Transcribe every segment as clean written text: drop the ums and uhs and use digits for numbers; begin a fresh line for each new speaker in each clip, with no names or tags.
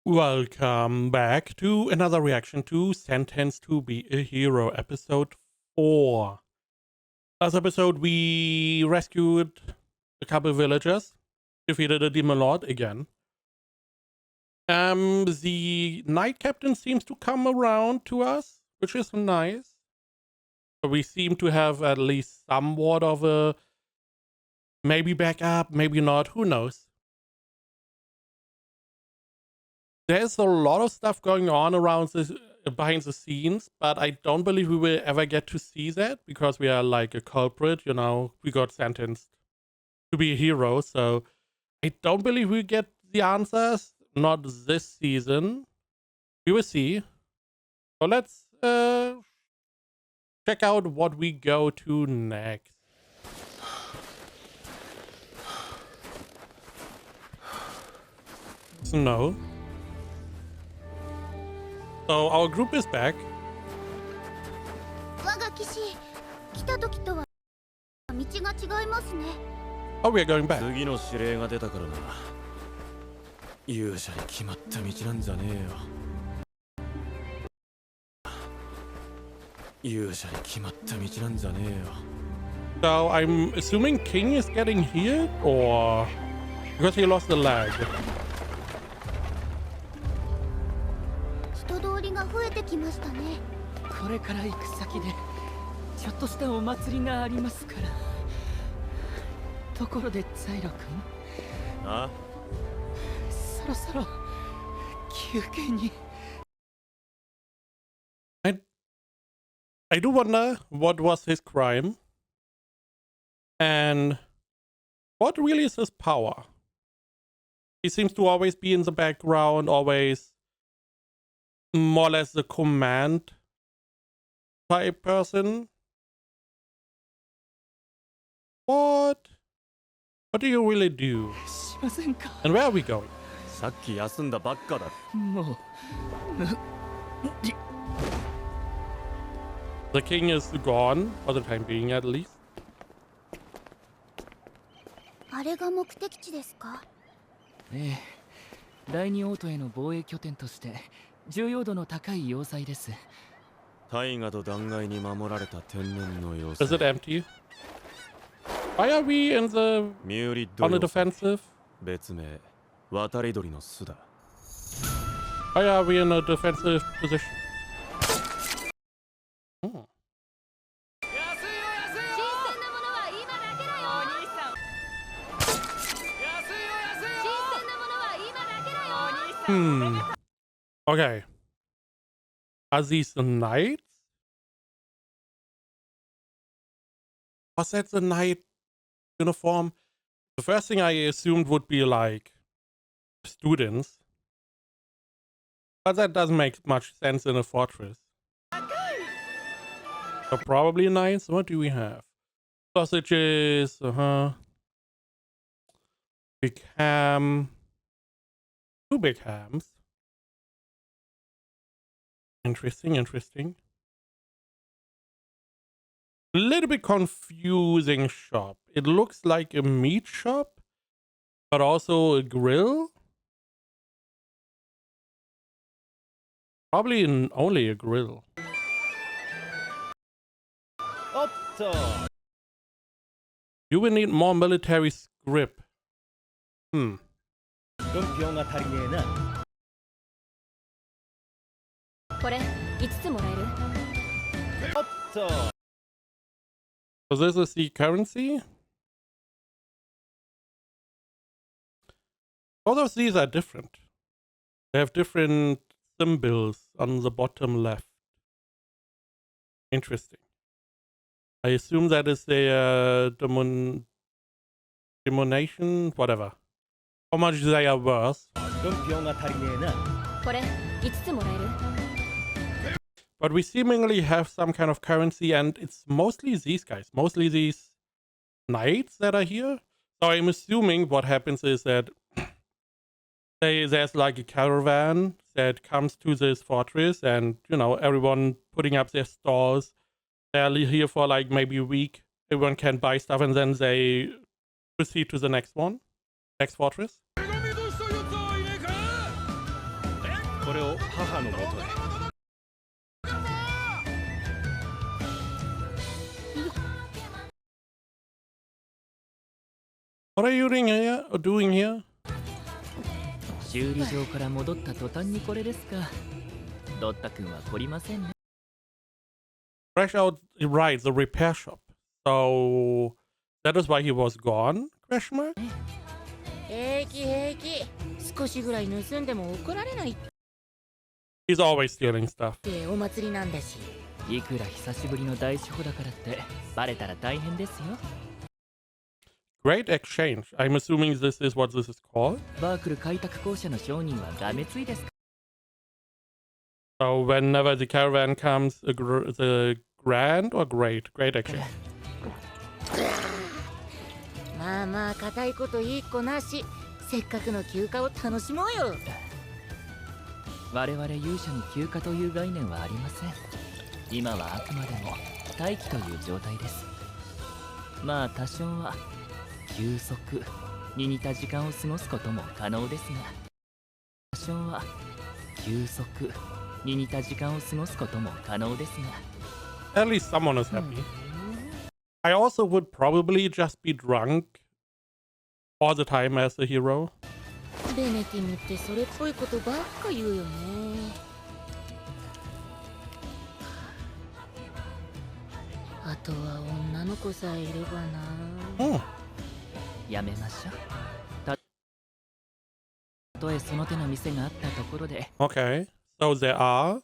Welcome back to another reaction to Sentenced to Be a Hero, episode 4. Last episode, we rescued a couple villagers, defeated a demon lord again. The knight captain seems to come around to us, which is nice. So we seem to have at least somewhat of a maybe backup, maybe not, who knows. There's a lot of stuff going on around this behind the scenes, but I don't believe we will ever get to see that because we are like a culprit, you know, we got sentenced to be a hero, so I don't believe we get the answers, not this season. We will see. So let's check out what we go to next. Snow. So our group is back. Oh, we are going back.
次の指令が出たからな。勇者に決まった道なんじゃねえよ。勇者に決まった道なんじゃねえよ。
So I'm assuming King is getting healed, or because he lost the leg.
人通りが増えてきましたね。
これから行く先でちょっとしたお祭りがありますから。ところでザイロ君、
あ？
そろそろ休憩に。
I do wonder what was his crime and what really is his power. He seems to always be in the background, always more or less the command type person. What do you really do?
しませんか。
And where are we going?
さっき休んだばっかだ。
もう
The king is gone, for the time being at least.
あれが目的地ですか？
ええ、第二王都への防衛拠点として重要度の高い要塞です。
大河と断崖に守られた天然の要
Is
塞。
it empty? Why are we in the
ミューリッド
on the
要塞。
defensive?
別名渡り鳥の巣だ。
Why are we in a defensive position? Hmm.
新鮮なものは今だけだよ。
Okay. Are these the knights? Was that the knight uniform? The first thing I assumed would be like students. But that doesn't make much sense in a fortress. So probably knights. What do we have? Sausages, big ham. 2 big hams. Interesting. A little bit confusing shop. It looks like a meat shop, but also a grill. Probably only a grill. You will need more military script.
これ5つもらえる？
So this is the currency. Both of these are different. They have different symbols on the bottom left. Interesting. I assume that is a demonation, whatever. How much they are worth.
これ5つもらえる？
But we seemingly have some kind of currency, and it's mostly these guys, mostly these knights that are here. So I'm assuming what happens is that there's like a caravan that comes to this fortress, and you know, everyone putting up their stalls. They're here for like maybe a week. Everyone can buy stuff, and then they proceed to the next one, next fortress.
これを母のもとへ。
What are you doing here? Doing here?
修理場から戻った途端にこれですか。ドッタ君は懲りませんね。
Fresh out, right? The repair shop. So that is why he was gone? Question mark.
平気平気、少しぐらい盗んでも怒られないっ
He's always stealing stuff.
てお祭りなんだし。
いくら久しぶりの大司法だからってバレたら大変ですよ。
Great exchange. I'm assuming this is what this is called.
バークル開拓公社の商人はがめついですか。
So whenever the caravan comes, the grand or great exchange.
まあまあ固いこといい子なし、せっかくの休暇を楽しもうよ。
我々勇者に休暇という概念はありません。今はあくまでも待機という状態です。まあ多少は休息に似た時間を過ごすことも可能ですが、多少は休息に似た時間を過ごすことも可能ですが。
At least someone is happy. I also would probably just be drunk all the time as a hero.
ベネティムってそれっぽいことばっか言うよね。あとは女の子さえいればな。
Oh,
やめましょう。たとえその手の店があったところで。
okay. So there are,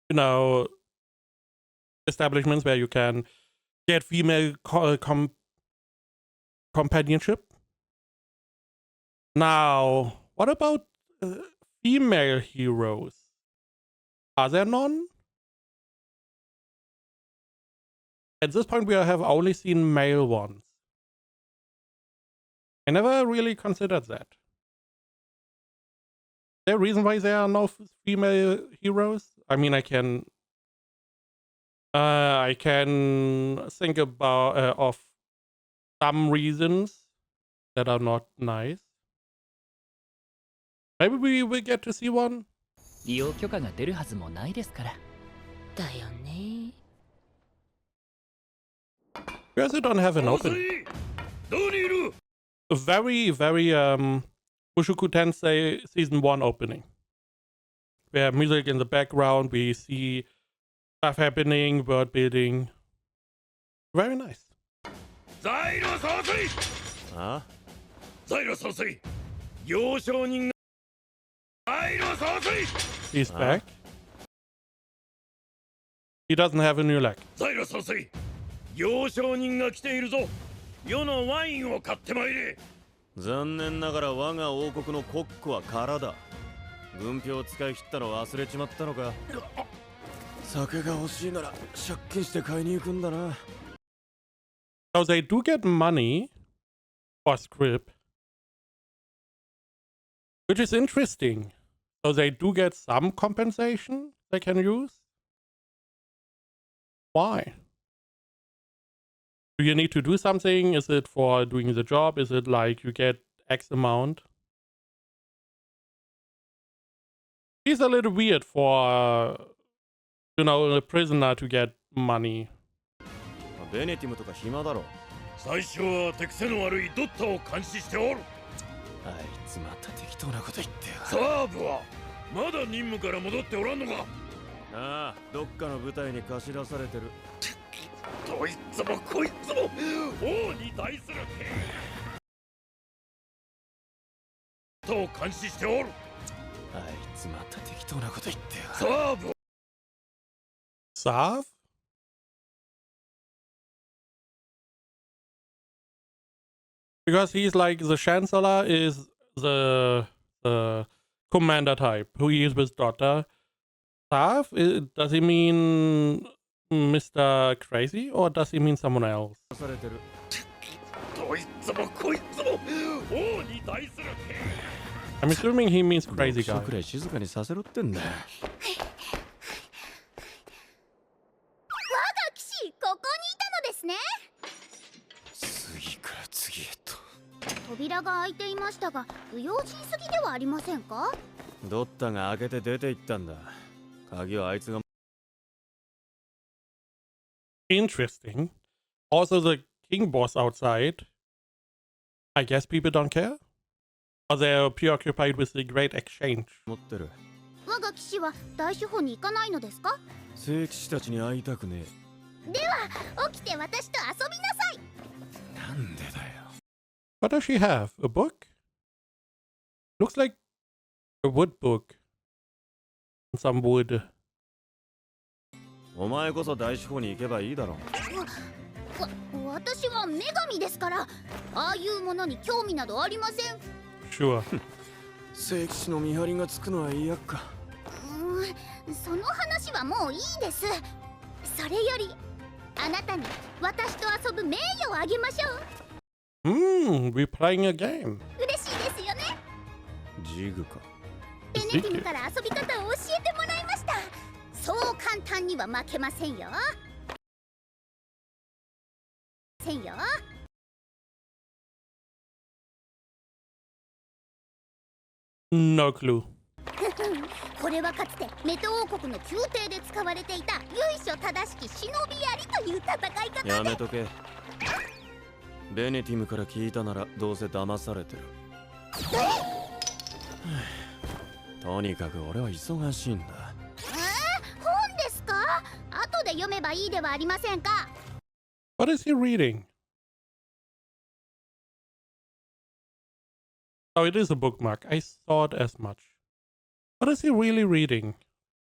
you know, establishments where you can get female companionship. Now, what about female heroes? Are there none? At this point, we have only seen male ones. I never really considered that. Is there a reason why there are no female heroes? I mean, I can think about of some reasons that are not nice. Maybe we will get to see one.
利用許可が出るはずもないですから。
だよね。
Because they don't have an opening.
どこにいる？
A very, very Mushoku Tensei season 1 opening. We have music in the background, we see stuff happening, world building. Very nice.
ザイロ総帥。
あ？
ザイロ総帥。幼少人が。ザイロ総帥。
He's back. He doesn't have a new leg.
ザイロ総帥。幼少人が来ているぞ。世のワインを買ってまいれ。
残念ながら我が王国のコックは空だ。軍票使い切ったの忘れちまったのか。酒が欲しいなら借金して買いに行くんだな。
So they do get money for script, which is interesting. So they do get some compensation they can use. Why? Do you need to do something? Is it for doing the job? Is it like you get X amount? It's a little weird for, you know, a prisoner to get money.
ベネティムとか暇だろ。
最初は手癖の悪いドッタを監視しておる。
あいつまた適当なこと言ってよ。
サーブはまだ任務から戻っておらんのか。
ああ、どっかの部隊に貸し出されてる。
どいつもこいつも王に対するとを監視しておる。
あいつまた適当なこと言ってよ。
サーブ
Sav? Because he's like the Chancellor is the commander type who he is with Dota. Sav? Does he mean Mr. Crazy or does he mean someone else?
どいつもこいつも王に対する
I'm assuming he means crazy
読書
guy.
くらい静かにさせろってんだよ。
騎士ここにいたのですね。
次から次へと。
扉が開いていましたが不用心すぎではありませんか。
ドッタが開けて出て行ったんだ。鍵はあいつが。
Interesting. Also, the king boss outside. I guess people don't care? Or they're preoccupied with the great exchange.
持ってる。
我が騎士は大司法に行かないのですか？
聖騎士たちに会いたくね
では起きて私と遊びなさい。
え。なんでだよ。
What does she have? A book? Looks like a wood book. Some wood.
お前こそ大司法に行けばいいだろ。
私は女神ですから、ああいうものに興味などありません。
Sure.
聖騎士の見張りがつくのは嫌か。
その話はもういいです。それよりあなたに私と遊ぶ名誉をあげましょう。
We're playing a game.
嬉しいですよね。
ジグか。
ベネティムから遊び方を教えてもらいました。そう簡単には負けませんよ。
No clue.
これはかつてメト王国の宮廷で使われていた由緒正しき忍び槍という戦い方で。
やめとけ。ベネティムから聞いたならどうせ騙されてる。とにかく俺は忙しいんだ。
本ですか？後で読めばいいではありませんか。
What is he reading? Oh, it is a bookmark. I thought as much. What is he really reading?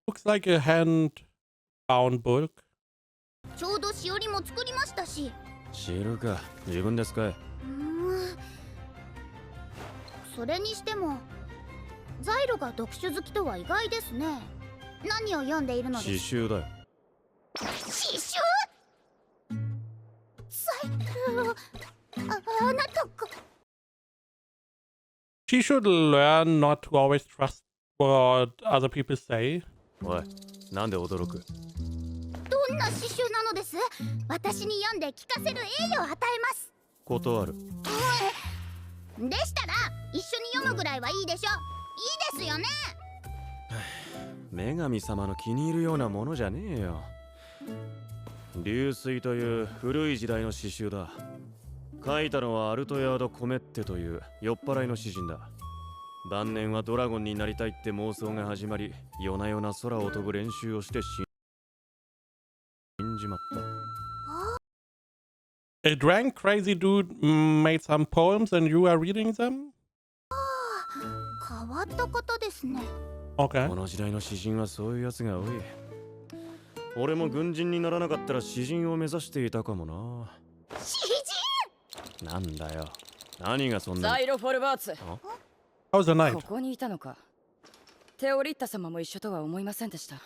Looks like a hand-bound book.
ちょうどしおりも作りましたし。
知るか。自分で使え。
それにしてもザイロが読書好きとは意外ですね。何を読んでいるのです？
詩集だよ。
詩集？ザイロ、あなたが。
She should learn not to always trust what other people say.
おい、なんで驚く？
どんな詩集なのです？私に読んで聞かせる栄誉を与えます。
断る。
でしたら一緒に読むぐらいはいいでしょ。いいですよね。
女神様の気に入るようなものじゃねえよ。流水という古い時代の詩集だ。書いたのはアルトヤード・コメッテという酔っ払いの詩人だ。晩年はドラゴンになりたいって妄想が始まり、夜な夜な空を飛ぶ練習をして死んじまった。
A drank crazy dude made some poems and you are reading them?
変わった方ですね。
Okay.
この時代の詩人はそういうやつが多い。俺も軍人にならなかったら詩人を目指していたかもな。
詩人？
なんだよ。何がそんな。
ザイロ・フォルバーツ。
How's the night?
ここにいたのか。テオリッタ様も一緒とは思いませんでした。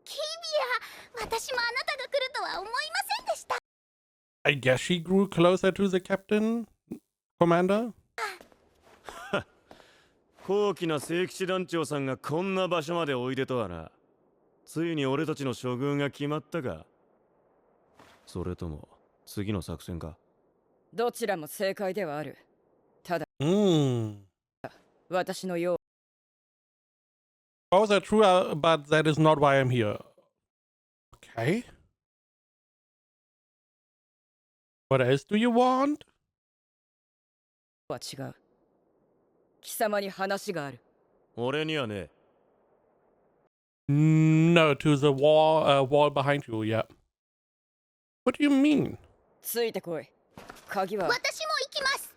キビア、私もあなたが来るとは思いませんでした。
I guess she grew closer to the captain, commander.
高貴な聖騎士団長さんがこんな場所までおいでとはな。ついに俺たちの処遇が決まったか。それとも次の作戦か。
どちらも正解ではある。ただ、私のよう。
Both are true, but that is not why I'm here. Okay. What else do you want?
は違う。貴様に話がある。
俺にはね。
No, to the wall behind you, yeah. What do you mean?
ついてこい。鍵は。
私も行きます。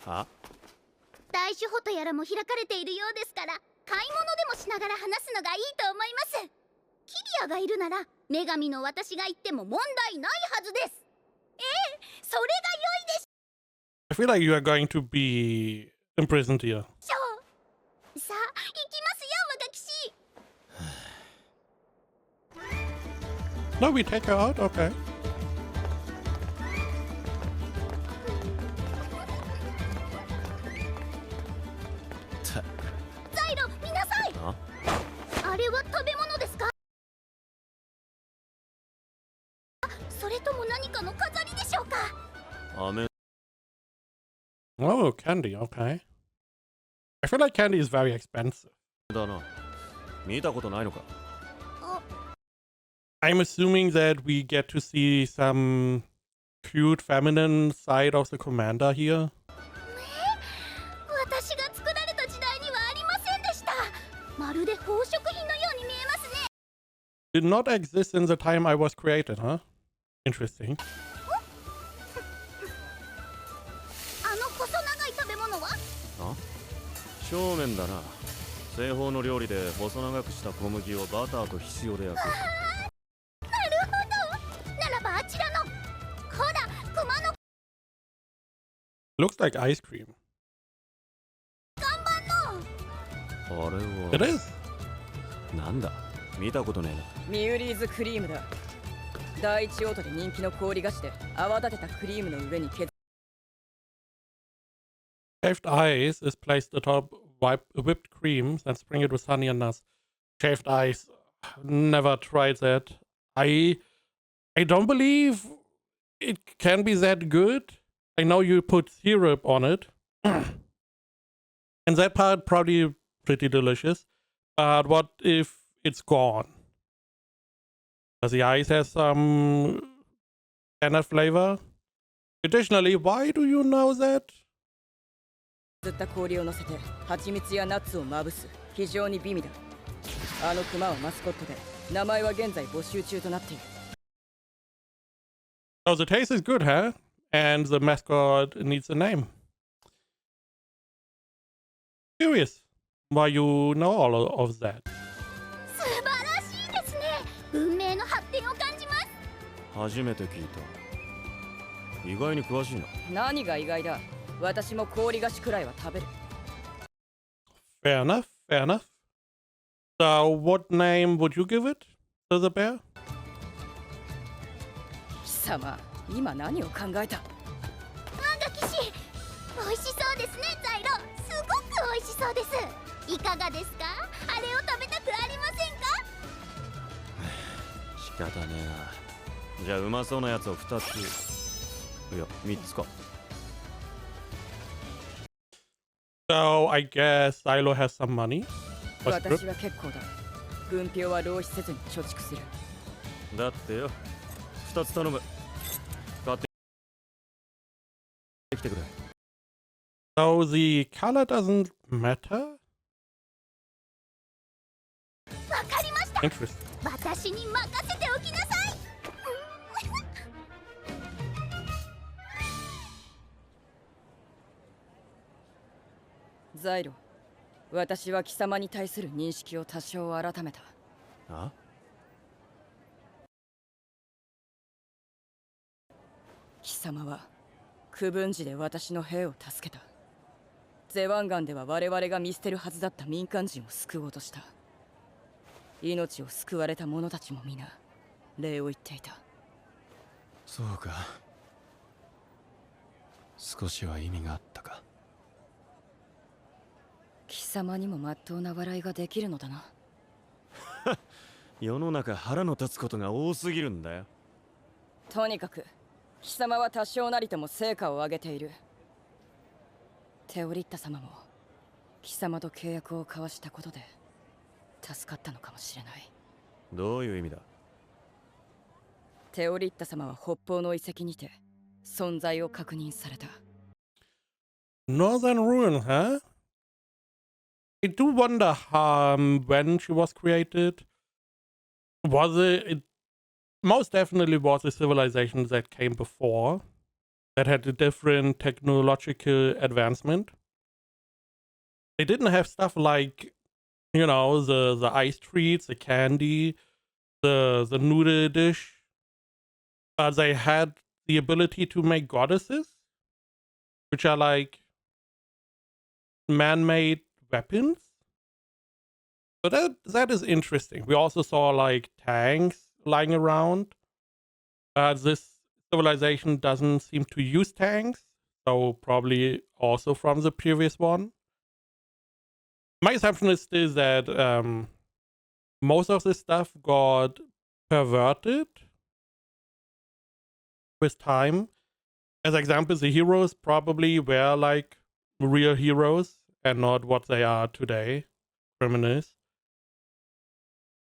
は？
大守護とやらも開かれているようですから、買い物でもしながら話すのがいいと思います。キビアがいるなら、女神の私が行っても問題ないはずです。それが良いでし
I feel like you are going to be imprisoned here.
ょう。さあ、行きますよ、我が騎士。
No, we take her out? Okay.
ザイロ、見なさい。あれは食べ物ですか？それとも何かの飾りでしょうか？
飴。
Oh, candy, okay. I feel like candy is very expensive.
だな。見たことないのか。
I'm assuming that we get to see some cute feminine side of the commander here.
私が作られた時代にはありませんでした。まるで宝飾品のように見えますね。
Did not exist in the time I was created, huh? Interesting.
あの細長い食べ物は？
あ、正面だな。西方の料理で細長くした小麦をバターとひしおで焼く。
なるほど。ならばあちらの、ほら、熊の
Looks like ice cream.
看板の。
あれ
It
は
is.
なんだ。見たことねえな。
ミューリーズクリームだ。第一オートで人気の氷菓子で泡立てたクリームの上に削
Shaved ice is placed atop whipped cream, then spring it with honey and nuts. Shaved ice, never tried that. I don't believe it can be that good. I know you put syrup on it, and that part probably pretty delicious. But what if it's gone? Does the ice have some standard flavor? Additionally, why do you know that?
った氷を乗せて蜂蜜やナッツをまぶす。非常に美味だ。あのクマはマスコットで、名前は現在募集中となっている。
So the taste is good, huh? And the mascot needs a name. Curious why you know all of that.
素晴らしいですね。文明の発展を感じます。
初めて聞いた。意外に詳しいな。
何が意外だ。私も氷菓子くらいは食べる。
Fair enough, fair enough. So what name would you give it to the bear?
貴様、今何を考えた？
漫画騎士、美味しそうですね、ザイロ。すごく美味しそうです。いかがですか？あれを食べたくありませんか？
仕方ねえな。じゃあうまそうなやつを2つ。いや、3つか。
So I guess Silo has some money. Or script.
私は結構だ。軍票は浪費せずに貯蓄する。
だってよ。2つ頼む。買ってきてくれ。
So the color doesn't matter?
わかりました。
Interesting.
私に任せておきなさい。
ザイロ、私は貴様に対する認識を多少改めた。
あ？
貴様は区分時で私の兵を助けた。ゼワンガンでは我々が見捨てるはずだった民間人を救おうとした。命を救われた者たちも皆礼を言っていた。
そうか。少しは意味があったか。
貴様にもまっとうな笑いができるのだな。
世の中腹の立つことが多すぎるんだよ。
とにかく貴様は多少なりとも成果を上げている。テオリッタ様も貴様と契約を交わしたことで助かったのかもしれない。
どういう意味だ？
テオリッタ様は北方の遺跡にて存在を確認された。
Northern Ruin, huh? I do wonder when she was created. Was it most definitely was a civilization that came before that had a different technological advancement. They didn't have stuff like, you know, the ice treats, the candy, the noodle dish, but they had the ability to make goddesses, which are like man-made weapons. So that is interesting. We also saw like tanks lying around. This civilization doesn't seem to use tanks, so probably also from the previous one. My assumption is still that most of this stuff got perverted with time. As examples, the heroes probably were like real heroes, and not what they are today, criminals.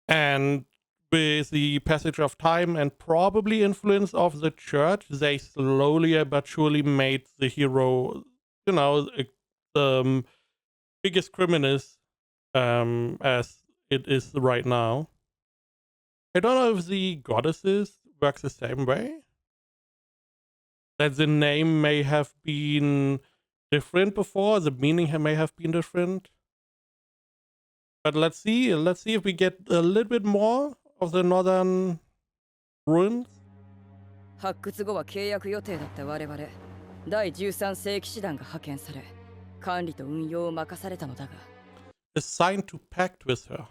And with the passage of time and probably influence of the church, they slowly but surely made the hero, the biggest criminals as it is right now. I don't know if the goddesses works the same way. That the name may have been different before, the meaning may have been different. But let's see if we get a little bit more of the northern ruins.
発掘後は契約予定だった我々第13世騎士団が派遣され管理と運用を任されたのだが
Assigned to pact with her.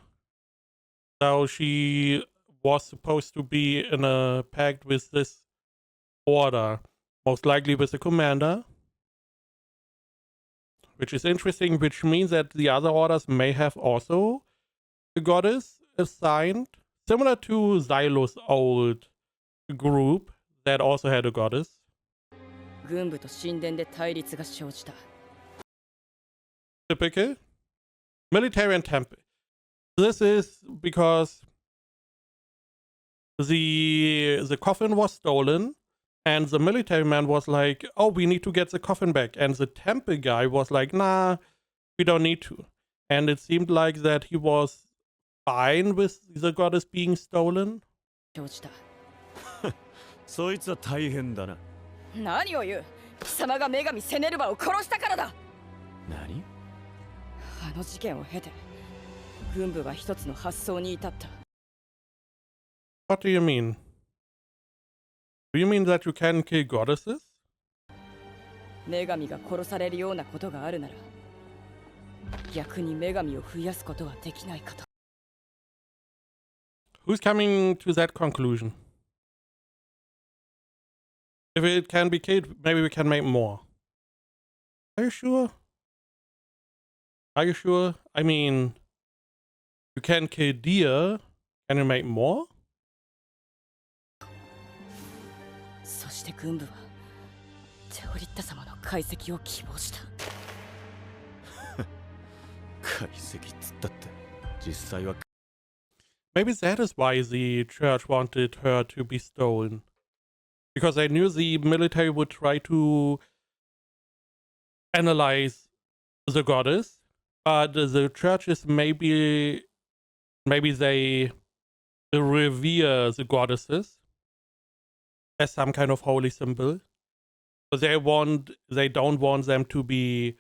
So she was supposed to be in a pact with this order, most likely with the commander. Which is interesting, which means that the other orders may have also a goddess assigned, similar to Xylo's old group that also had a goddess.
軍部と神殿で対立が生じた
Typical. Military and temple. This is because the coffin was stolen. And the military man was like, oh, we need to get the coffin back. And the temple guy was like, nah, we don't need to. And it seemed like that he was fine with the goddess being stolen.
生じた
そいつは大変だな。
何を言う貴様が女神セネルバを殺したからだ
何？
あの事件を経て軍部は一つの発想に至った
What do you mean? Do you mean that you can kill goddesses?
女神が殺されるようなことがあるなら逆に女神を増やすことはできないかと
Who's coming to that conclusion? If it can be killed, maybe we can make more. Are you sure? Are you sure? I mean, you can kill deer. Can you make more?
そして軍部はテオリッタ様の解析を希望した
解析っつったって実際は
Maybe that is why the church wanted her to be stolen. Because they knew the military would try to analyze the goddess, but the churches maybe they revere the goddesses as some kind of holy symbol. So they don't want them to be,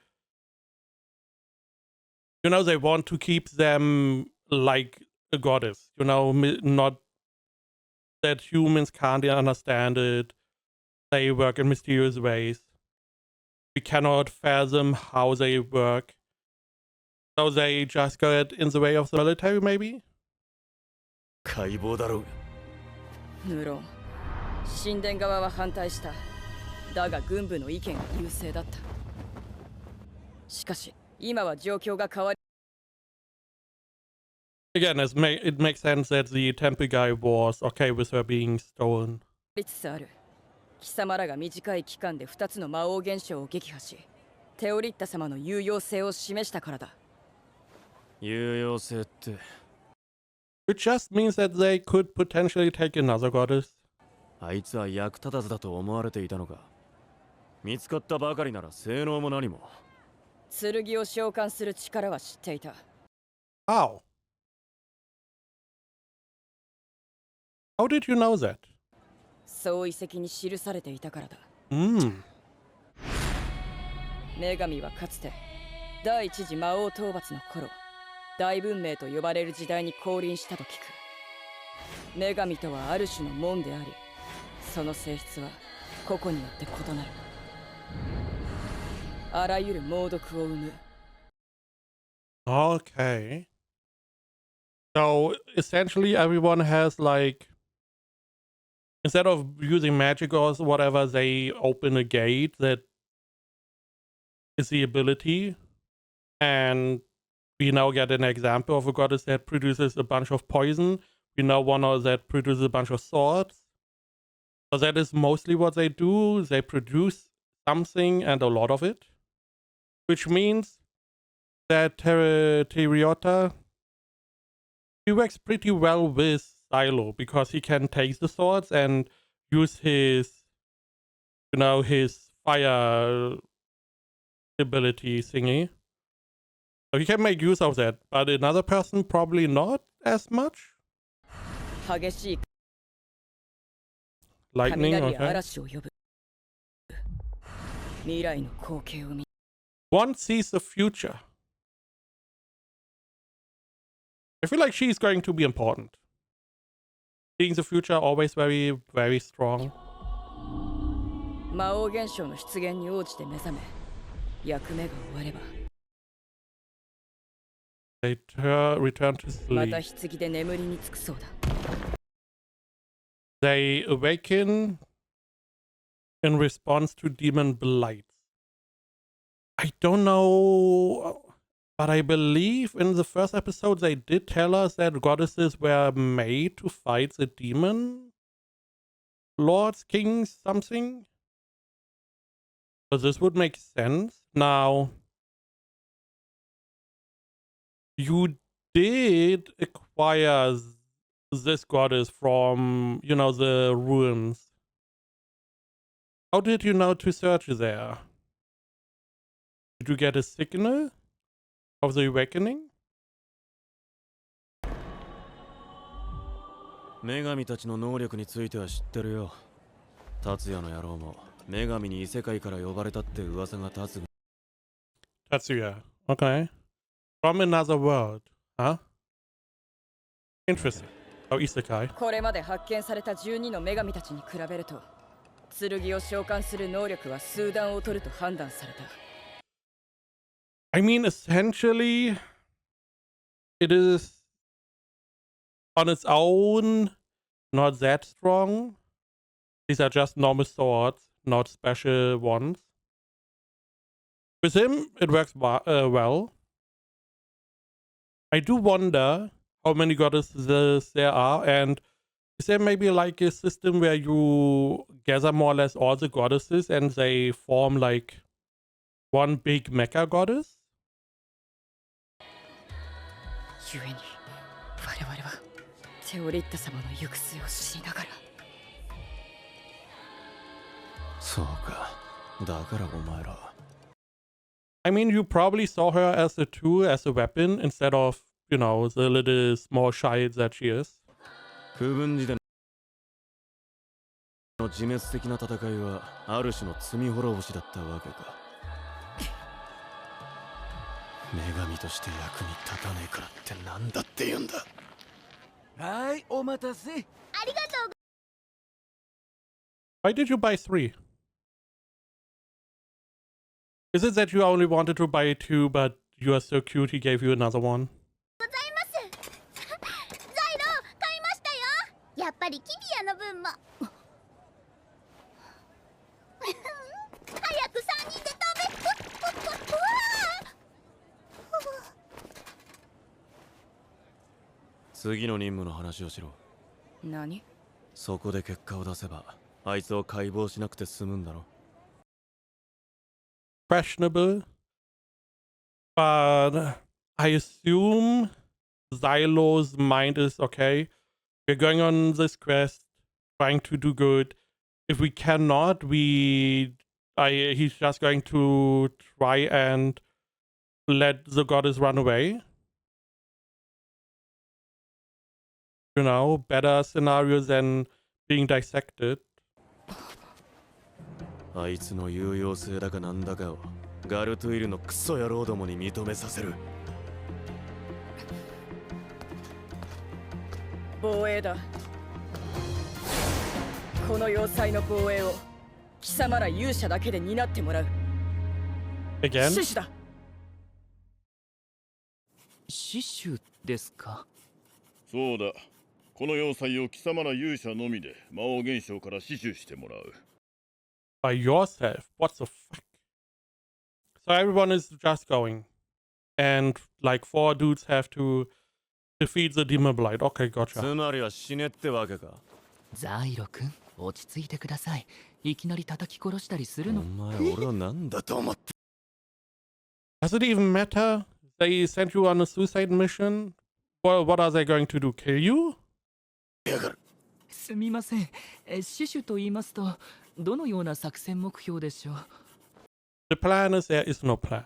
they want to keep them like a goddess, not that humans can't understand it. They work in mysterious ways. We cannot fathom how they work. So they just get in the way of the military, maybe?
解剖だろうが
無論神殿側は反対しただが軍部の意見が優勢だったしかし今は状況が変わり
Again, it makes sense that the temple guy was okay with her being stolen.
つつある貴様らが短い期間で2つの魔王現象を撃破しテオリッタ様の有用性を示したからだ
有用性って
Which just means that they could potentially take another goddess.
あいつは役立たずだと思われていたのか見つかったばかりなら性能も何も
剣を召喚する力は知っていた
How? How did you know that?
そう遺跡に記されていたからだ
Hmm.
女神はかつて第一次魔王討伐の頃大文明と呼ばれる時代に降臨したと聞く女神とはある種の門でありその性質は個々によって異なるあらゆる猛毒を生む
Okay. So essentially everyone has like, instead of using magic or whatever, they open a gate that is the ability. And we now get an example of a goddess that produces a bunch of poison. We know one that produces a bunch of swords. So that is mostly what they do. They produce something and a lot of it. Which means that Teriota, he works pretty well with Silo because he can take the swords and use his, his fire ability thingy. So he can make use of that, but another person probably not as much.
激しい
Lightning,
雷や
okay.
嵐を呼ぶ未来の光景を見
One sees the future. I feel like she's going to be important. Seeing the future, always very, very strong.
魔王現象の出現に応じて目覚め役目が終われば
They return to
また
sleep.
棺で眠りにつくそうだ
They awaken in response to demon blight. I don't know, but I believe in the first episode they did tell us that goddesses were made to fight the demon lords, kings, something. So this would make sense. Now, you did acquire this goddess from, the ruins. How did you know to search there? Did you get a signal of the awakening?
女神たちの能力については知ってるよ。達也の野郎も女神に異世界から呼ばれたって噂が立つ。
Tatsuya. Okay. From another world. Huh? Interesting. Oh, isekai.
これまで発見された12の女神たちに比べると剣を召喚する能力は数段劣ると判断された
I mean, essentially, it is on its own not that strong. These are just normal swords, not special ones. With him, it works well. I do wonder how many goddesses there are, and is there maybe like a system where you gather more or less all the goddesses and they form like one big mecha goddess?
故に我々はテオリッタ様の行く末を知りながら
そうか。だからお前ら。
I mean, you probably saw her as a tool, as a weapon, instead of, the little small child that she is.
不分時での自滅的な戦いはある種の罪滅ぼしだったわけか。女神として役に立たねえからってなんだって言うんだ。
はい、お待たせ。
ありがとう
Why did you buy 3? Is it that you only wanted to buy 2, but you are so cute he gave you another one?
ございますザイロ買いましたよやっぱりキビアの分も早く3人で食べうわ
次の任務の話をしろ。
何
そこで結果を出せばあいつを解剖しなくて済むんだろ。
Questionable. But I assume Xylo's mind is okay. We're going on this quest, trying to do good. If we cannot, he's just going to try and let the goddess run away. Better scenario than being dissected.
あいつの有用性だかなんだかをガルトゥイルのクソ野郎どもに認めさせる。
防衛だこの要塞の防衛を貴様ら勇者だけで担ってもらう
Again?
獅子だ
死守ですか
そうだ。この要塞を貴様ら勇者のみで魔王現象から死守してもらう。
By yourself? What the fuck? So everyone is just going. And like 4 dudes have to defeat the demon blight. Okay,
つ
gotcha.
まりは死ねってわけか。
ザイロ君落ち着いてくださいいきなり叩き殺したりする
お
の
前俺はなんだと思って。
Does it even matter? They sent you on a suicide mission. Well, what are they going to do? Kill you?
すみません。死守と言いますと、どのような作戦目標でしょう。
The plan is there is no plan.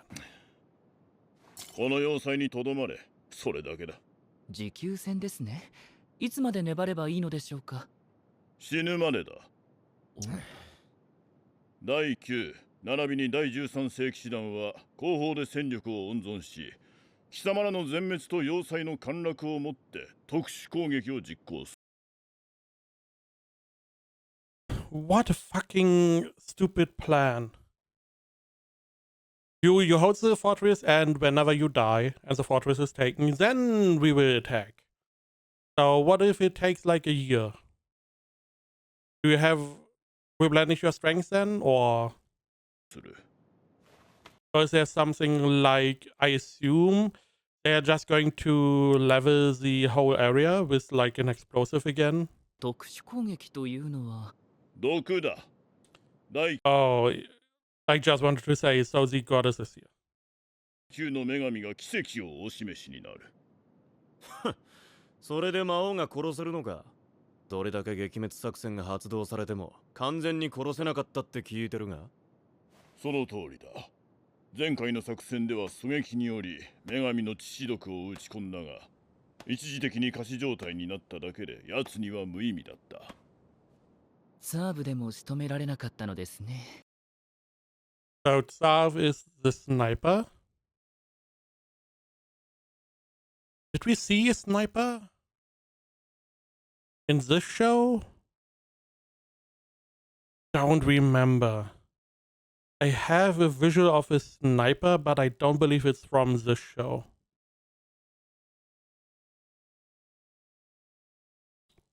この要塞にとどまれ。それだけだ。
持久戦ですね。いつまで粘ればいいのでしょうか。
死ぬまでだ。第9並びに第13世紀師団は後方で戦力を温存し、貴様らの全滅と要塞の陥落をもって特殊攻撃を実行する。
What a fucking stupid plan. You hold the fortress, and whenever you die and the fortress is taken, then we will attack. So what if it takes like a year? Do you have replenish your strength then, or is there something like, I assume they are just going to level the whole area with like an explosive again?
特殊攻撃というのは。
毒だ。第
Oh, I just wanted to say, so the goddess is here.
9の女神が奇跡をお示しになる。
それで魔王が殺せるのか。どれだけ撃滅作戦が発動されても完全に殺せなかったって聞いてるが。
その通りだ。前回の作戦では狙撃により女神の致死毒を打ち込んだが、一時的に仮死状態になっただけで奴には無意味だった。
サーブでも仕留められなかったのですね。
So Tsav is the sniper. Did we see a sniper in this show? Don't remember. I have a visual of a sniper, but I don't believe it's from this show.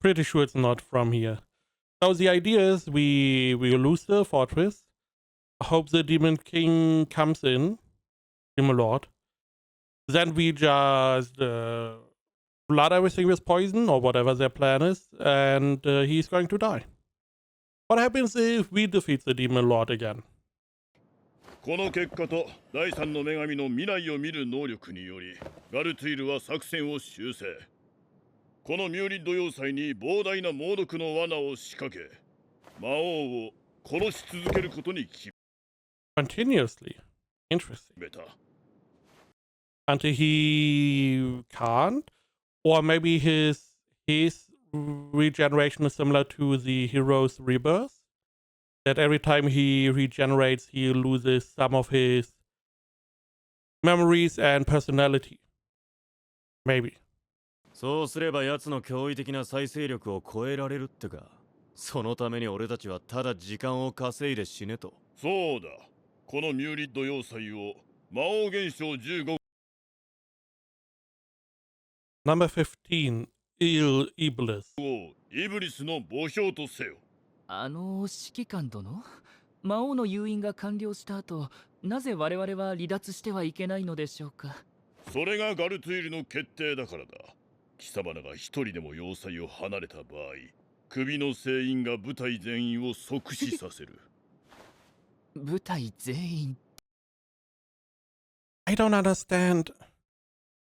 Pretty sure it's not from here. So the idea is we lose the fortress, hope the Demon King comes in, Demon Lord. Then we just flood everything with poison or whatever their plan is, and he's going to die. What happens if we defeat the Demon Lord again?
この結果と第3の女神の未来を見る能力により、ガルトゥイルは作戦を修正。このミューリッド要塞に膨大な猛毒の罠を仕掛け、魔王を殺し続けることに決
Continuously. Interesting.
めた。
Until he can't? Or maybe his regeneration is similar to the hero's rebirth? That every time he regenerates, he loses some of his memories and personality. Maybe.
そうすれば奴の驚異的な再生力を超えられるってか。そのために俺たちはただ時間を稼いで死ねと。
そうだ。このミューリッド要塞を魔王現象15
Number 15, Iblis.
をイブリスの墓標とせよ。
指揮官殿、魔王の誘引が完了した後、なぜ我々は離脱してはいけないのでしょうか。
それがガルトゥイルの決定だからだ。貴様らが一人でも要塞を離れた場合、首の聖員が部隊全員を即死させる。
部隊全員。
I don't understand.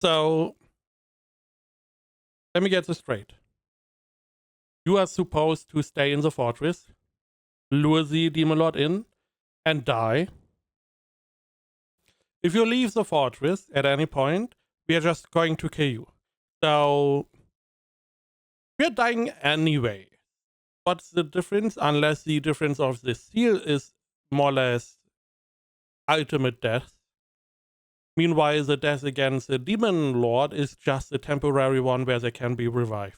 So, let me get this straight. You are supposed to stay in the fortress, lure the Demon Lord in, and die. If you leave the fortress at any point, we are just going to kill you. So, we're dying anyway. What's the difference? Unless the difference of the seal is more or less ultimate death. Meanwhile, the death against the Demon Lord is just a temporary one where they can be revived.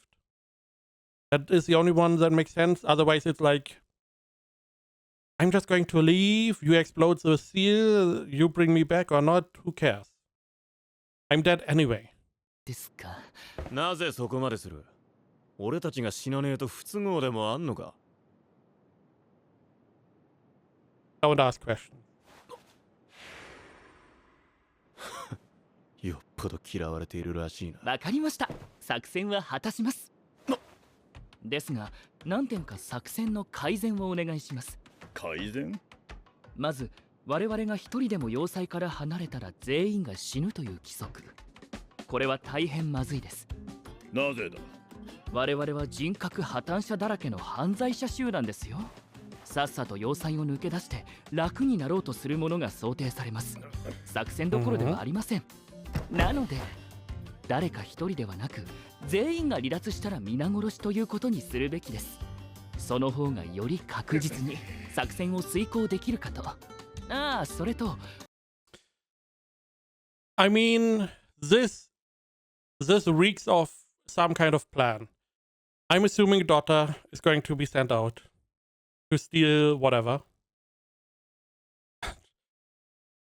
That is the only one that makes sense. Otherwise, it's like, I'm just going to leave, you explode the seal, you bring me back or not, who cares? I'm dead anyway.
ですか。
なぜそこまでする？俺たちが死なねえと不都合でもあんのか？
Don't ask questions.
よっぽど嫌われているらしいな。
わかりました。作戦は果たします。ですが、何点か作戦の改善をお願いします。
改善？
まず、我々が一人でも要塞から離れたら全員が死ぬという規則。これは大変まずいです。
なぜだ。
我々は人格破綻者だらけの犯罪者集団ですよ。さっさと要塞を抜け出して楽になろうとするものが想定されます。作戦どころではありません。なので誰か一人ではなく全員が離脱したら皆殺しということにするべきです。その方がより確実に作戦を遂行できるかと。ああ、それと
I mean, this reeks of some kind of plan. I'm assuming Dota is going to be sent out to steal whatever.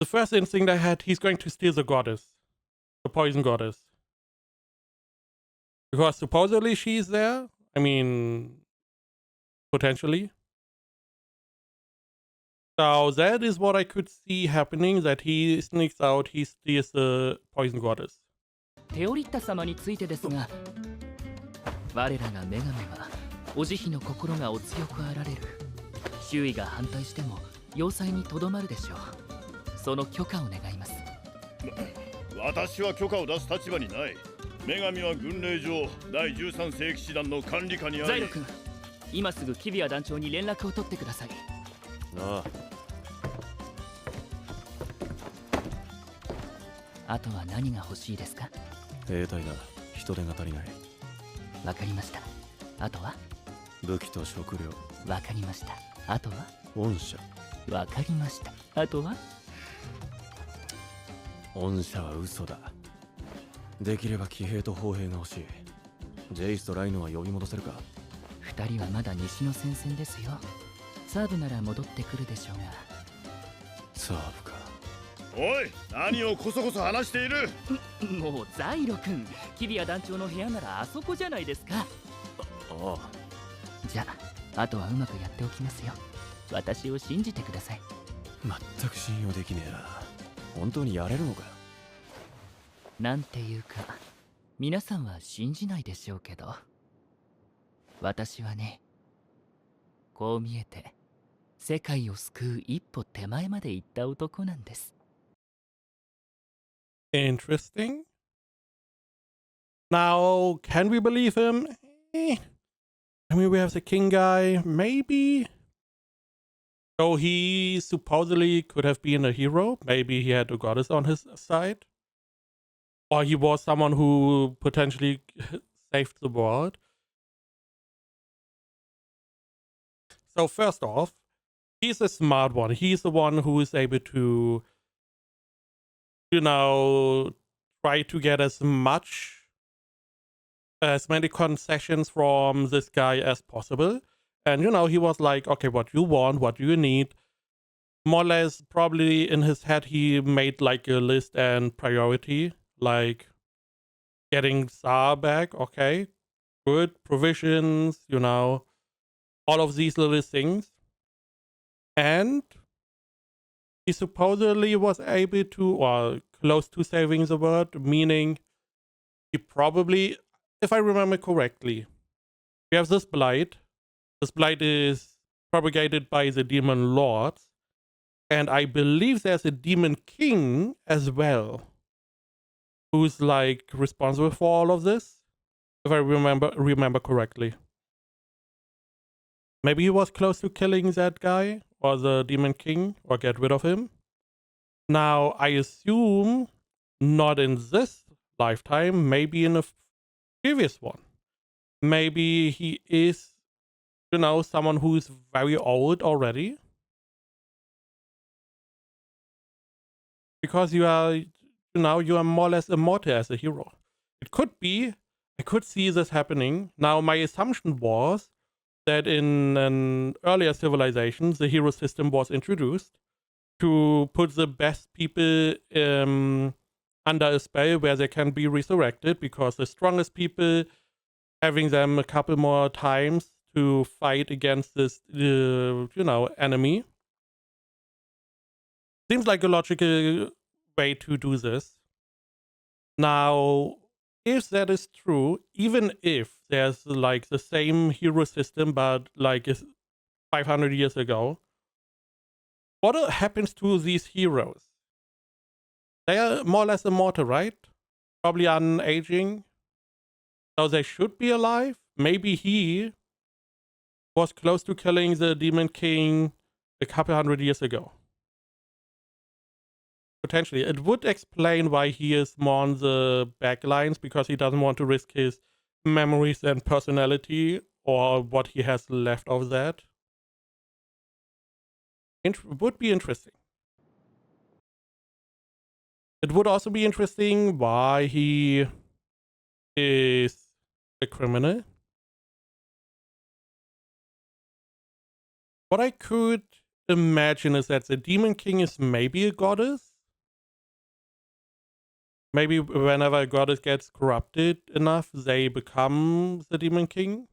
The first instinct I had, he's going to steal the goddess, the poison goddess. Because supposedly she's there. I mean, potentially. So that is what I could see happening, that he sneaks out, he steals the poison goddess.
テオリッタ様についてですが、我らが女神はお慈悲の心がお強くあられる。周囲が反対しても要塞にとどまるでしょう。その許可を願います。
私は許可を出す立場にない。女神は軍令上第13聖騎士団の管理下にあり。
ザイロ君、今すぐキビア団長に連絡を取ってください。
ああ。
あとは何が欲しいですか？
兵隊だ。人手が足りない。
わかりました。あとは？
武器と食料。
わかりました。あとは？
御社。
わかりました。あとは？
御社は嘘だ。できれば騎兵と砲兵が欲しい。ジェイスとライノは呼び戻せるか？
二人はまだ西の戦線ですよ。サーブなら戻ってくるでしょうが。
サーブか。
おい、何をこそこそ話している。
もうザイロ君、キビア団長の部屋ならあそこじゃないですか。
ああ。
じゃあ、あとはうまくやっておきますよ。私を信じてください。
全く信用できねえな。本当にやれるのか？
なんていうか、皆さんは信じないでしょうけど、私はね、こう見えて世界を救う一歩手前まで行った男なんです。
Interesting. Now, can we believe him? I mean, we have the king guy, maybe. So he supposedly could have been a hero. Maybe he had a goddess on his side. Or he was someone who potentially saved the world. So first off, he's a smart one. He's the one who is able to, try to get as many concessions from this guy as possible. And, he was like, okay, what you want, what do you need? More or less, probably in his head, he made like a list and priority, like getting Tsar back, okay, good, provisions, all of these little things. And he supposedly was able to, or close to saving the world, meaning he probably, if I remember correctly, we have this blight. This blight is propagated by the demon lords, and I believe there's a demon king as well, who's like responsible for all of this, if I remember correctly. Maybe he was close to killing that guy, or the demon king, or get rid of him. Now, I assume not in this lifetime, maybe in a previous one. Maybe he is, someone who is very old already. Because you are more or less immortal as a hero. It could be, I could see this happening. Now, my assumption was that in an earlier civilization, the hero system was introduced to put the best people under a spell where they can be resurrected, because the strongest people, having them a couple more times to fight against this, enemy. Seems like a logical way to do this. Now, if that is true, even if there's like the same hero system, but like 500 years ago, what happens to these heroes? They are more or less immortal, right? Probably unaging. So they should be alive. Maybe he was close to killing the Demon King a couple hundred years ago. Potentially. It would explain why he is more on the back lines, because he doesn't want to risk his memories and personality, or what he has left of that. Would be interesting. It would also be interesting why he is a criminal. What I could imagine is that the Demon King is maybe a goddess. Maybe whenever a goddess gets corrupted enough, they become the Demon King.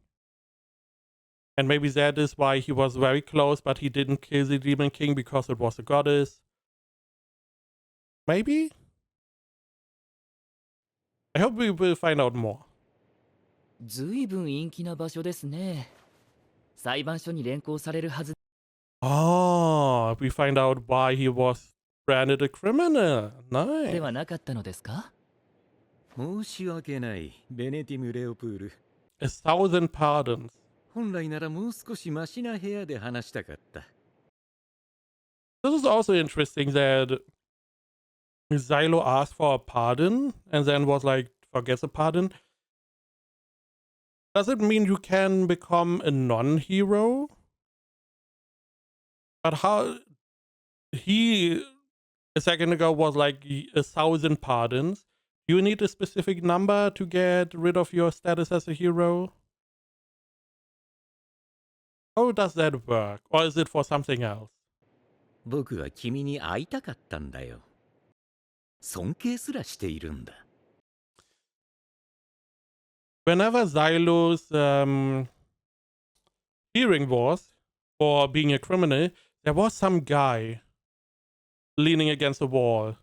And maybe that is why he was very close, but he didn't kill the Demon King because it was a goddess. Maybe? I hope we will find out more.
ずいぶん陰気な場所ですね。裁判所に連行されるはず。
Oh, we find out why he was branded a criminal.
で
Nice.
はなかったのですか？
申し訳ない、ベネティム・レオプール。
1,000 pardons.
本来ならもう少しマシな部屋で話したかった。
This is also interesting that Xylo asked for a pardon and then was like, forgets a pardon. Does it mean you can become a non-hero? But how he a second ago was like 1,000 pardons. Do you need a specific number to get rid of your status as a hero? How does that work? Or is it for something else?
僕は君に会いたかったんだよ。尊敬すらしているんだ。
Whenever Xylo's hearing was for being a criminal, there was some guy leaning against a wall.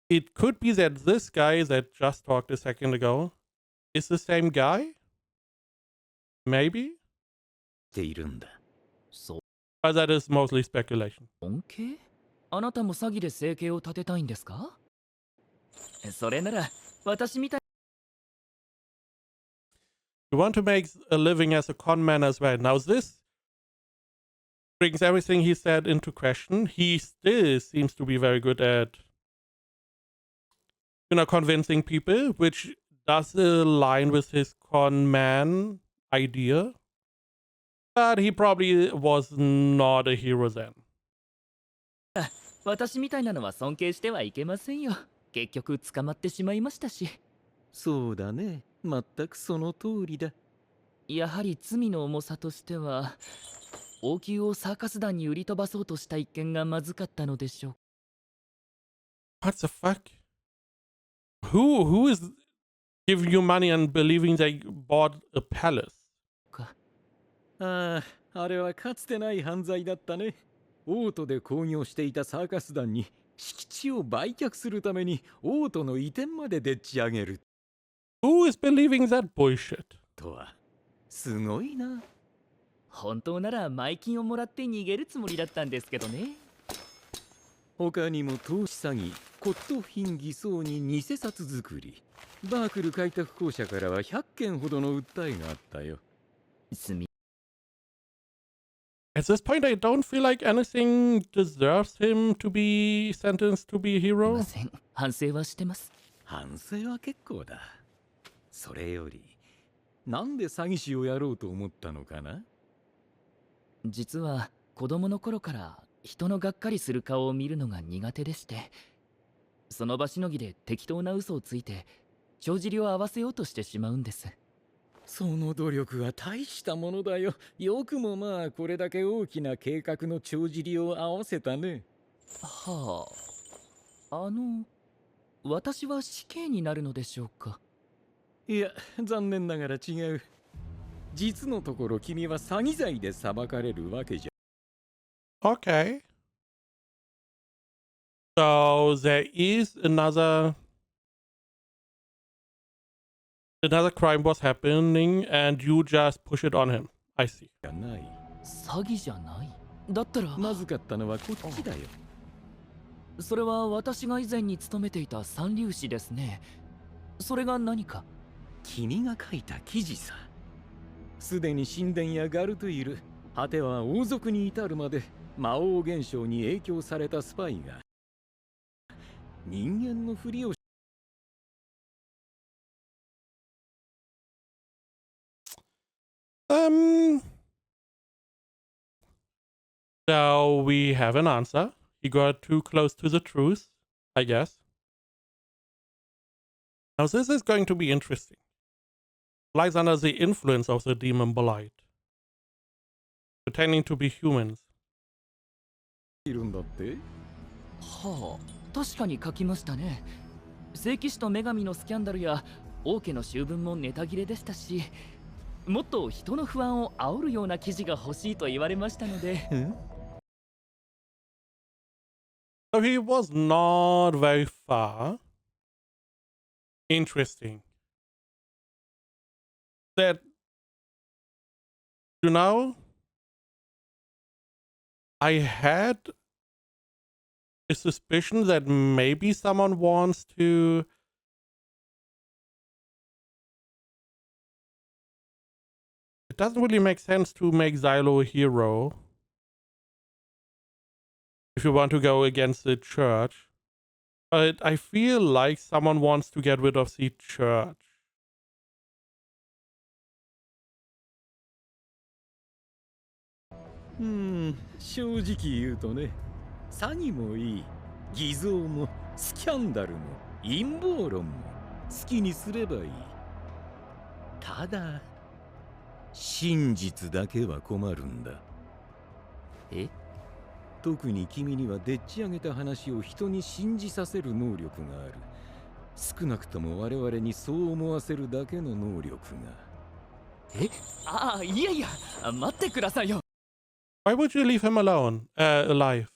It could be that this guy that just talked a second ago is the same guy? Maybe?
しているんだ。
そう。
But that is mostly speculation.
恩恵？あなたも詐欺で生計を立てたいんですか？それなら私みたい。
You want to make a living as a con man as well. Now this brings everything he said into question. He still seems to be very good at, convincing people, which does align with his con man idea. But he probably was not a hero then.
私みたいなのは尊敬してはいけませんよ。結局捕まってしまいましたし。
そうだね。全くその通りだ。
やはり罪の重さとしては、王宮をサーカス団に売り飛ばそうとした一件がまずかったのでしょう。
What the fuck? Who is giving you money and believing they bought a palace?
ああ、あれはかつてない犯罪だったね。オートで興行していたサーカス団に敷地を売却するためにオートの移転まででっち上げる。
Who is believing that bullshit?
とは、すごいな。
本当なら前金をもらって逃げるつもりだったんですけどね。
他にも投資詐欺、骨董品偽装に偽札作り、バークル開拓公社からは100件ほどの訴えがあったよ。
すみ。
At this point, I don't feel like anything deserves him to be sentenced to be a
すみ
hero.
ません。反省はしてます。
反省は結構だ。それより、なんで詐欺師をやろうと思ったのかな？
実は子供の頃から人のがっかりする顔を見るのが苦手でして、その場しのぎで適当な嘘をついて帳尻を合わせようとしてしまうんです。
その努力は大したものだよ。よくもまあこれだけ大きな計画の帳尻を合わせたね。
はあ、私は死刑になるのでしょうか？
いや、残念ながら違う。実のところ君は詐欺罪で裁かれるわけじゃ。
Okay. So there is another crime was happening and you just push it on him. I see.
ない。
詐欺じゃない。だったら
まずかったのはこっちだよ。
それは私が以前に勤めていた三粒子ですね。それが何か？
君が書いた記事さ。すでに神殿やガルトゥイル、果ては王族に至るまで魔王現象に影響されたスパイが人間のふりを
So we have an answer. He got too close to the truth, I guess. Now this is going to be interesting. Lies under the influence of the demon blight, pretending to be humans.
いるんだって。
はあ、確かに書きましたね。聖騎士と女神のスキャンダルや王家の醜聞もネタ切れでしたし、もっと人の不安を煽るような記事が欲しいと言われましたので。
So he was not very far. Interesting. That, you know, I had a suspicion that maybe someone wants to it doesn't really make sense to make Xylo a hero if you want to go against the church. But I feel like someone wants to get rid of the church.
正直言うとね、詐欺もいい、偽造もスキャンダルも陰謀論も好きにすればいい。ただ真実だけは困るんだ。
え？
特に君にはでっち上げた話を人に信じさせる能力がある。少なくとも我々にそう思わせるだけの能力が。
え？ああ、いやいや、待ってくださいよ。
Why would you leave him alone, alive?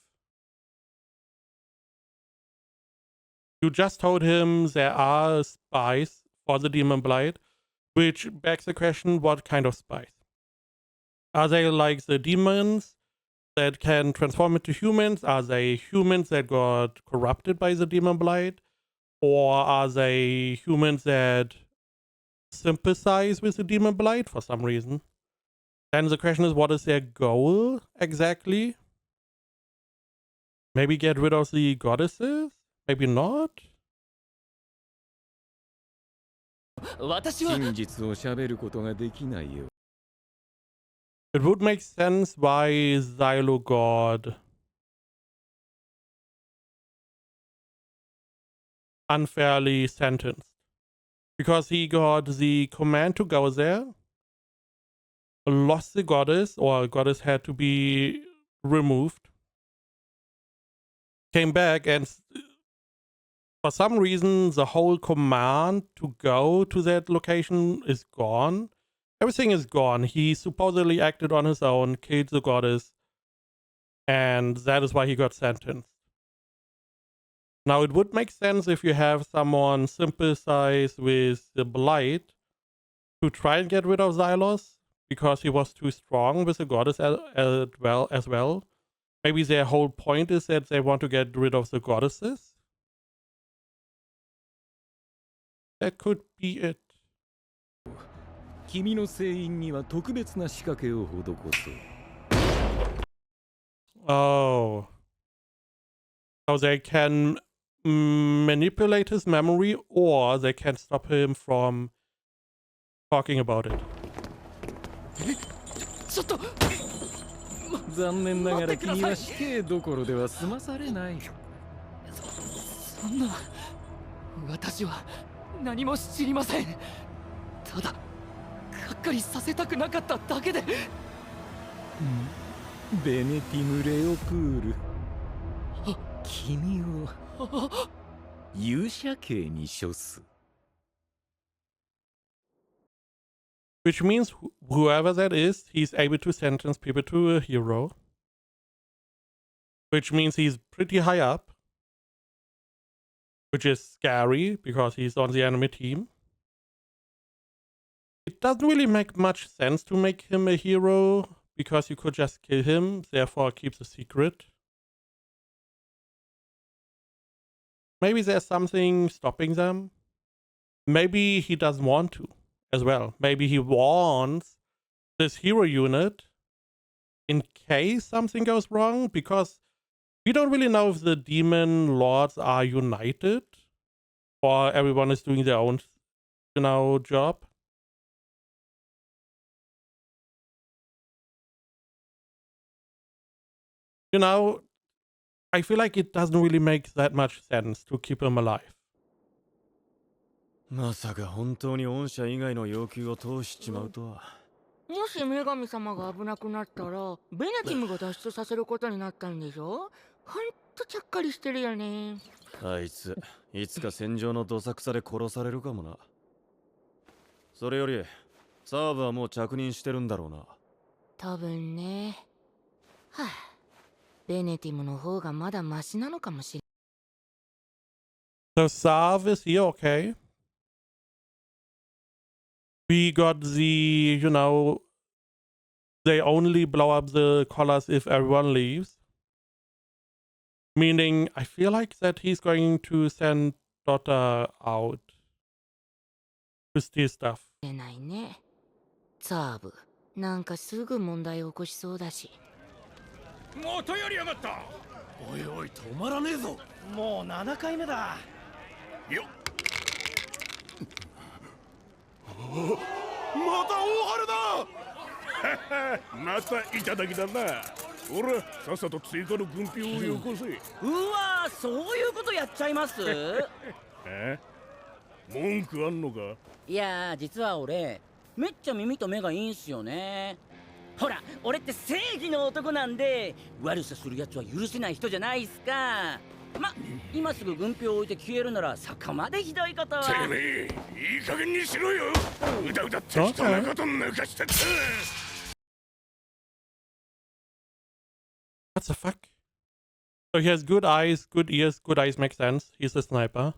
You just told him there are spies for the Demon Blight, which begs the question, what kind of spies? Are they like the demons that can transform into humans? Are they humans that got corrupted by the Demon Blight? Or are they humans that sympathize with the Demon Blight for some reason? Then the question is, what is their goal exactly? Maybe get rid of the goddesses? Maybe not?
私は
真実を喋ることができないよ。
It would make sense why Xylo got unfairly sentenced. Because he got the command to go there, lost the goddess, or goddess had to be removed, came back, and for some reason the whole command to go to that location is gone. Everything is gone. He supposedly acted on his own, killed the goddess, and that is why he got sentenced. Now, it would make sense if you have someone sympathize with the Blight to try and get rid of Xylos, because he was too strong with the goddess as well. Maybe their whole point is that they want to get rid of the goddesses. That could be it.
君の聖院には特別な仕掛けを施そう。
Oh. So they can manipulate his memory, or they can stop him from talking about it.
ちょっと
残念ながら君は死刑どころでは済まされない。
そんな、私は何も知りません。ただがっかりさせたくなかっただけで。
ベネティム・レオプール、君を勇者刑に処す。
Which means whoever that is, he's able to sentence people to a hero. Which means he's pretty high up. Which is scary, because he's on the enemy team. It doesn't really make much sense to make him a hero, because you could just kill him, therefore keep the secret. Maybe there's something stopping them. Maybe he doesn't want to as well. Maybe he wants this hero unit in case something goes wrong, because we don't really know if the demon lords are united or everyone is doing their own, job. I feel like it doesn't really make that much sense to keep him alive.
まさか本当に御社以外の要求を通しちまうとは。
もし女神様が危なくなったらベネティムが脱出させることになったんでしょ。ほんとちゃっかりしてるよね。
あいついつか戦場のどさくさで殺されるかもな。それよりサーブはもう着任してるんだろうな。
多分ね。はあ、ベネティムの方がまだマシなのかもしれ。
So Sav is here, okay. We got the, they only blow up the collars if everyone leaves. Meaning, I feel like that he's going to send Dota out to steal stuff.
ないね。サーブ、なんかすぐ問題を起こしそうだし。
またやりやがった。おいおい止まらねえぞ。もう7回目だ。よっ。また大春だ。
またいただきだな。ほら、さっさと追加の軍兵をよこせ。
うわ、そういうことやっちゃいます
え？文句あんのか？
いや、実は俺めっちゃ耳と目がいいんすよね。ほら、俺って正義の男なんで悪さするやつは許せない人じゃないっすか。ま、今すぐ軍兵を置いて消えるならそこまでひどいことは。
てめえ、いい加減にしろよ。うだうだ適当なこと抜かしてって。
What the fuck? So he has good eyes, good ears, good eyes makes sense. He's a sniper.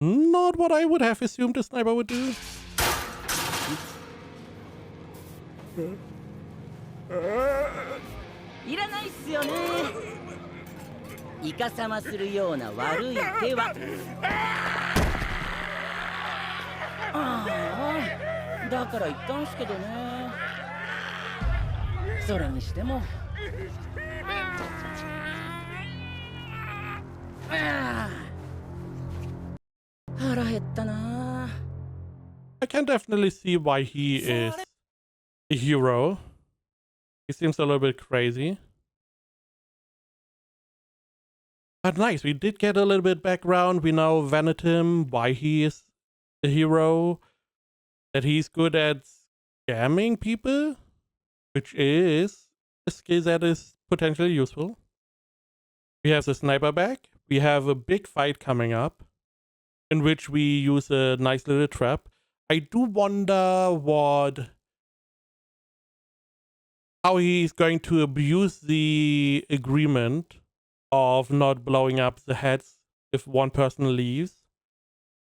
Not what I would have assumed a sniper would do.
いらないっすよね。イカサマするような悪い手は。ああ、だから言ったんすけどね。それにしても。腹減ったな。
I can definitely see why he is a hero. He seems a little bit crazy. But nice, we did get a little bit background. We know Venetim, why he is a hero. That he's good at scamming people, which is a skill that is potentially useful. We have the sniper back. We have a big fight coming up, in which we use a nice little trap. I do wonder how he's going to abuse the agreement of not blowing up the heads if one person leaves.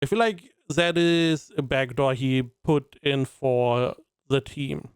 I feel like that is a backdoor he put in for the team.